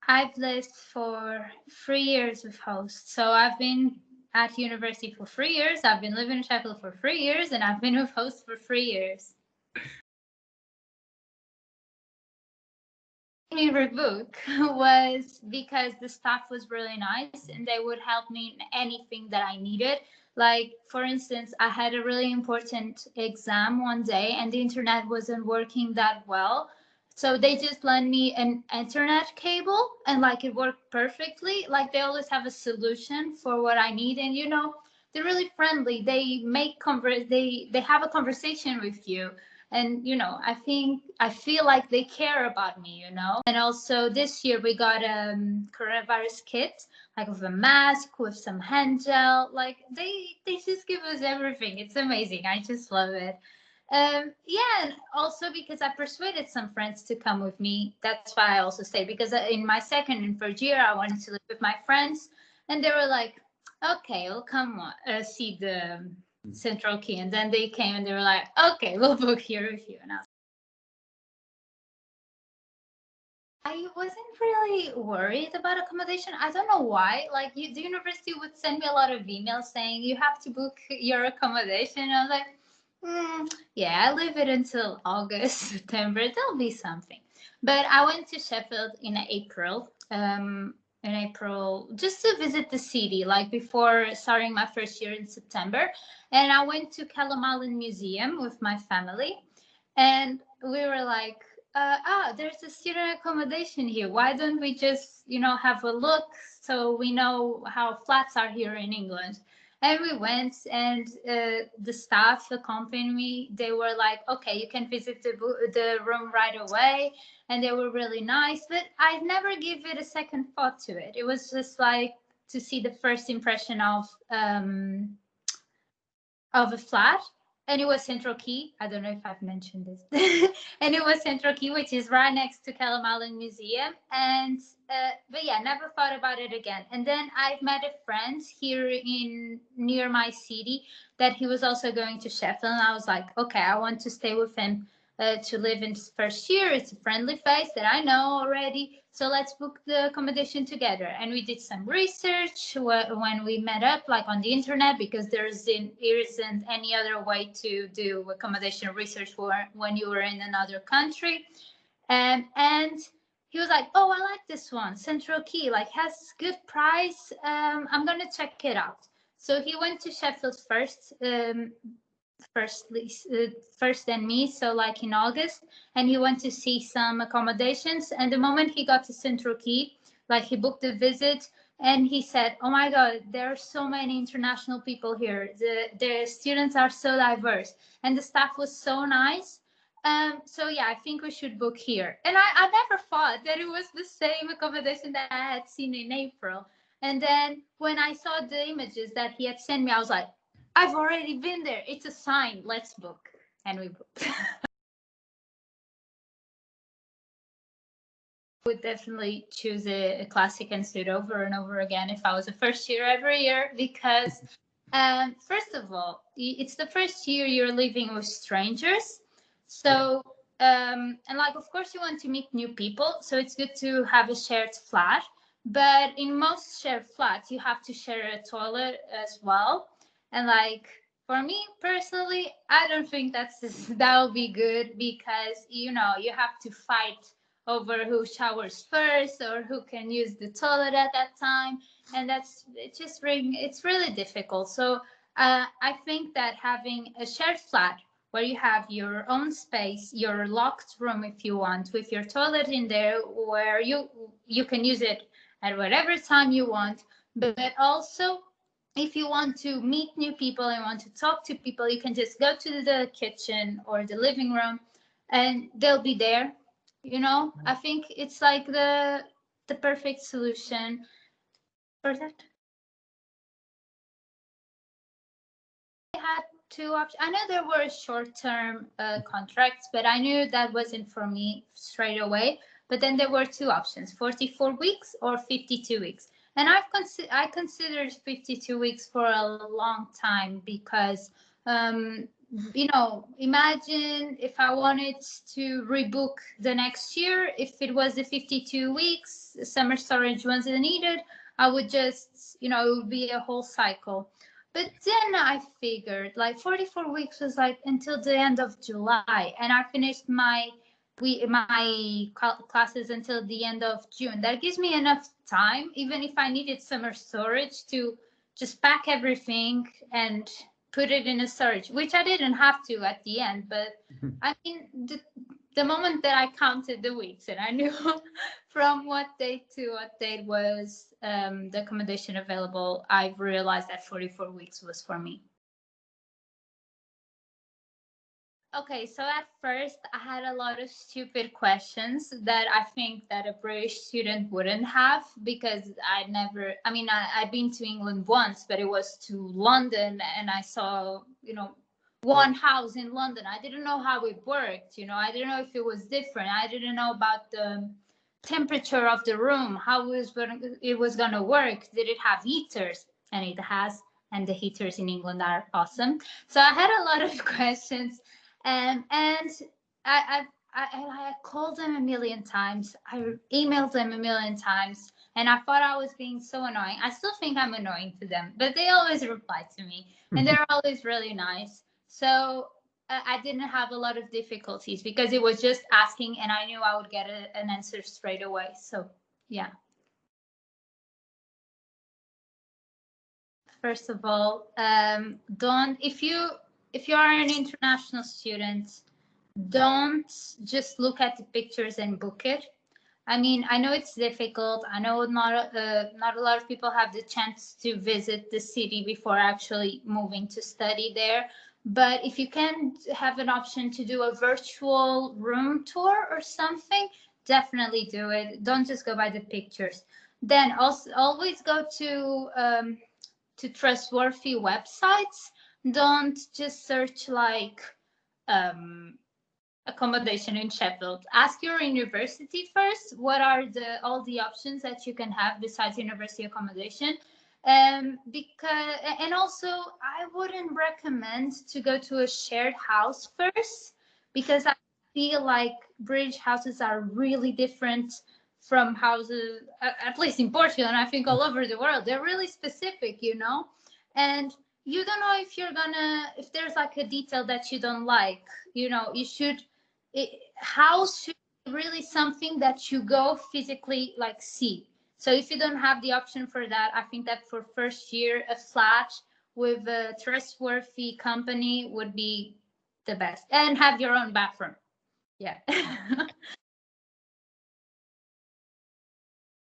I've lived for 3 years with host. So I've been at university for 3 years. I've been living in Sheffield for 3 years, and I've been with host for 3 years. Me rebook was because the staff was really nice and they would help me in anything that I needed. Like, for instance, I had a really important exam one day and the internet wasn't working that well. So they just lent me an internet cable and like it worked perfectly. Like they always have a solution for what I need. And they're really friendly. They make they have a conversation with you. And I feel like they care about me. And also this year we got a coronavirus kit, like with a mask, with some hand gel. Like they just give us everything. It's amazing. I just love it. Yeah, and also because I persuaded some friends to come with me. That's why I also stayed, because in my second and third year I wanted to live with my friends, and they were like, okay, we'll come see the Central Quay. And then they came and they were like, okay, we'll book here with you. And I wasn't really worried about accommodation. I don't know why. Like, the university would send me a lot of emails saying you have to book your accommodation. And I was like, yeah, I leave it until August, September. There'll be something. But I went to Sheffield in April. Just to visit the city, like before starting my first year in September. And I went to Callum Island Museum with my family. And we were like, there's a student accommodation here. Why don't we just, have a look so we know how flats are here in England? And we went, and the staff accompanied me. They were like, okay, you can visit the room right away. And they were really nice. But I never gave it a second thought to it. It was just like to see the first impression of a flat. And it was Central Quay. I don't know if I've mentioned this. And it was Central Quay, which is right next to Callum Island Museum. And but yeah, never thought about it again. And then I've met a friend here near my city that he was also going to Sheffield. And I was like, okay, I want to stay with him to live in his first year. It's a friendly face that I know already. So let's book the accommodation together. And we did some research when we met up, like on the internet, because there isn't any other way to do accommodation research when you were in another country. And he was like, oh, I like this one, Central Quay, like has good price. I'm going to check it out. So he went to Sheffield first than me, so like in August, and he went to see some accommodations. And the moment he got to Central Quay, like he booked a visit, and he said, oh my god, there are so many international people here, the students are so diverse, and the staff was so nice. So yeah, I think we should book here. And I never thought that it was the same accommodation that I had seen in April. And then when I saw the images that he had sent me, I was like, I've already been there. It's a sign. Let's book. And we booked. Would definitely choose a classic and sit over and over again if I was a first year every year, because first of all, it's the first year you're living with strangers. So and like, of course you want to meet new people, so it's good to have a shared flat. But in most shared flats you have to share a toilet as well. And like, for me personally, I don't think that'll be good, because you have to fight over who showers first or who can use the toilet at that time. And it's really difficult. So I think that having a shared flat where you have your own space, your locked room if you want, with your toilet in there, where you can use it at whatever time you want. But also, if you want to meet new people and want to talk to people, you can just go to the kitchen or the living room and they'll be there. I think it's like the perfect solution for that. I had two options. I know there were short-term contracts, but I knew that wasn't for me straight away. But then there were two options: 44 weeks or 52 weeks. And I considered 52 weeks for a long time, because imagine if I wanted to rebook the next year, if it was the 52 weeks, summer storage wasn't needed, I would just, it would be a whole cycle. But then I figured like 44 weeks was like until the end of July, and I finished my classes until the end of June. That gives me enough time, even if I needed summer storage, to just pack everything and put it in a storage, which I didn't have to at the end. But I mean, the moment that I counted the weeks and I knew from what date to what date was the accommodation available, I realized that 44 weeks was for me. Okay, so at first I had a lot of stupid questions that I think that a British student wouldn't have, because I'd been to England once, but it was to London, and I saw, one house in London. I didn't know how it worked, I didn't know if it was different. I didn't know about the temperature of the room, how it was going to work. Did it have heaters? And it has, and the heaters in England are awesome. So I had a lot of questions. And I called them a million times. I emailed them a million times, and I thought I was being so annoying. I still think I'm annoying to them, but they always reply to me, and they're always really nice. So I didn't have a lot of difficulties because it was just asking, and I knew I would get an answer straight away. So yeah. First of all, don't if you are an international student, don't just look at the pictures and book it. I mean, I know it's difficult. I know not a lot of people have the chance to visit the city before actually moving to study there. But if you can have an option to do a virtual room tour or something, definitely do it. Don't just go by the pictures. Then also always go to trustworthy websites. Don't just search like accommodation in Sheffield. Ask your university first what are all the options that you can have besides university accommodation. Because, and also I wouldn't recommend to go to a shared house first, because I feel like British houses are really different from houses, at least in Portugal, and I think all over the world. They're really specific, and you don't know if there's like a detail that you don't like. You should house should be really something that you go physically like see. So if you don't have the option for that, I think that for first year, a flat with a trustworthy company would be the best, and have your own bathroom. Yeah.